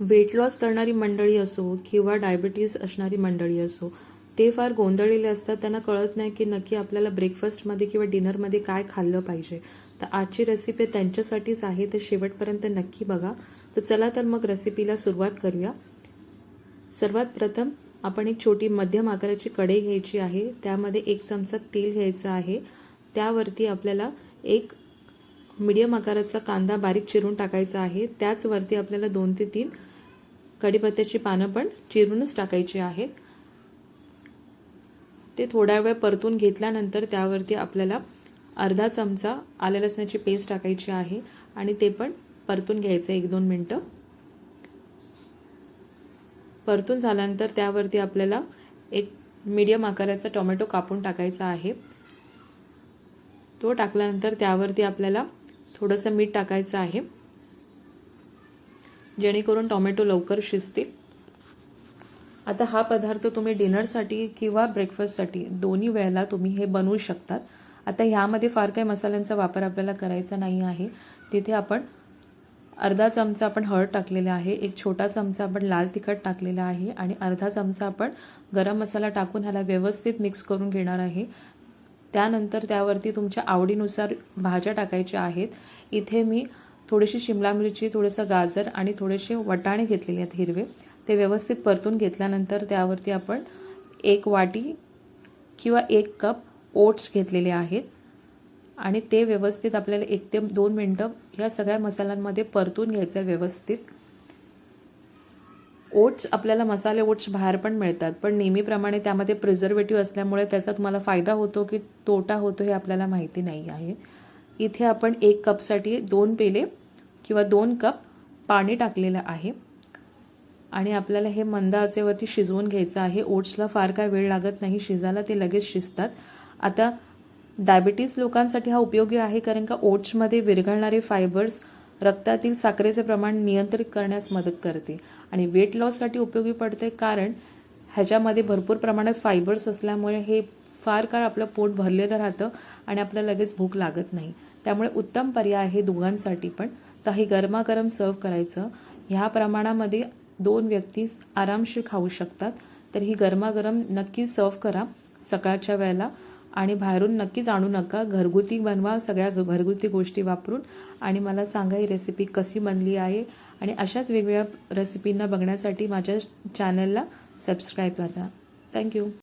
Weight loss करणारी मंडळी असो किंवा डायबिटीज असणारी मंडळी असो, ते फार गोंधळलेले असतात. त्यांना कळत नाही की नक्की आपल्याला ब्रेकफास्टमध्ये किंवा डिनरमध्ये काय खाल्लं पाहिजे. तर आजची रेसिपी त्यांच्यासाठीच आहे, तर शेवटपर्यंत नक्की बघा. तर चला तर मग रेसिपीला सुरुवात करूया. सर्वात प्रथम आपण एक छोटी मध्यम आकाराची कढई घ्यायची आहे. त्यामध्ये 1 चमचा तेल घ्यायचं आहे. त्यावरती आपल्याला एक मीडियम आकाराचा कांदा बारीक चिरून टाकायचा आहे. त्याचवरती आपल्याला 2 ते 3 कढीपत्त्याची पानं पण चिरूनच टाकायची आहेत. ते थोडा वेळ परतून घेतल्यानंतर त्यावरती आपल्याला अर्धा चमचा आलं लसणाची पेस्ट टाकायची आहे आणि ते पण परतून घ्यायचं 1-2 मिनिटं. परतून झाल्यानंतर त्यावरती आपल्याला एक मीडियम आकाराचा टोमॅटो कापून टाकायचा आहे. तो टाकल्यानंतर त्यावरती आपल्याला थोडंसं मीठ टाकायचं आहे, जेणेकरून टोमॅटो लवकर शिजतील. आता हा पदार्थ तुम्ही डिनरसाठी किंवा ब्रेकफास्टसाठी दोन्ही वेळेला तुम्ही हे बनवू शकतात. आता ह्यामध्ये फार काही मसाल्यांचा वापर आपल्याला करायचा नाही आहे. तिथे आपण अर्धा चमचा आपण हळद टाकलेला आहे, एक छोटा चमचा आपण लाल तिखट टाकलेला आहे आणि अर्धा चमचा आपण गरम मसाला टाकून ह्याला व्यवस्थित मिक्स करून घेणार आहे. त्यानंतर त्यावरती तुमच्या आवडीनुसार भाज्या टाकायच्या आहेत. इथे मी थोडीशी शिमला मिरची, थोडंसं गाजर आणि थोडेसे वटाणे घेतलेले आहेत हिरवे. ते व्यवस्थित परतून घेतल्यानंतर त्यावरती आपण 1 वाटी किंवा 1 कप ओट्स घेतलेले आहेत आणि ते व्यवस्थित आपल्याला 1 ते 2 मिनिटं ह्या सगळ्या मसाल्यांमध्ये परतून घ्यायचं व्यवस्थित. ओट्स आपल्याला मसाले ओट्स बाहेर पण मिळतात, पण नेहमीप्रमाणे त्यामध्ये प्रिझर्वेटिव्ह असल्यामुळे त्याचा तुम्हाला फायदा होतो की तोटा होतो हे आपल्याला माहिती नाही आहे. इथे आपण 1 कपसाठी 2 पेले किंवा 2 कप पाणी टाकलेलं आहे आणि आपल्याला हे मंद आचेवरती शिजवून घ्यायचं आहे. ओट्सला फार काय वेळ लागत नाही शिजायला, ते लगेच शिजतात. आता डायबिटीज लोकांसाठी हा उपयोगी आहे, कारण का ओट्समध्ये विरघळणारे फायबर्स रक्तातील साखरेचे प्रमाण नियंत्रित करण्यास मदत करते आणि वेट लॉससाठी उपयोगी पडते, कारण ह्याच्यामध्ये भरपूर प्रमाणात फायबर्स असल्यामुळे हे फार काळ आपलं पोट भरलेलं राहतं आणि आपल्याला लगेच भूक लागत नाही. त्यामुळे उत्तम पर्याय आहे दोघांसाठी पण. तर हे गरमागरम सर्व करायचं. ह्या प्रमाणामध्ये 2 व्यक्ती आरामशीर खाऊ शकतात. तर ही गरमागरम नक्की सर्व करा सकाळच्या वेळेला आणि बाहेरून नक्कीच आणू नका. घरगुती बनवा, सगळ्या घरगुती गोष्टी वापरून, आणि मला सांगा ही रेसिपी कशी बनली आहे. आणि अशाच वेगवेगळ्या रेसिपींना बघण्यासाठी माझ्या चॅनलला सबस्क्राईब करा. थँक्यू.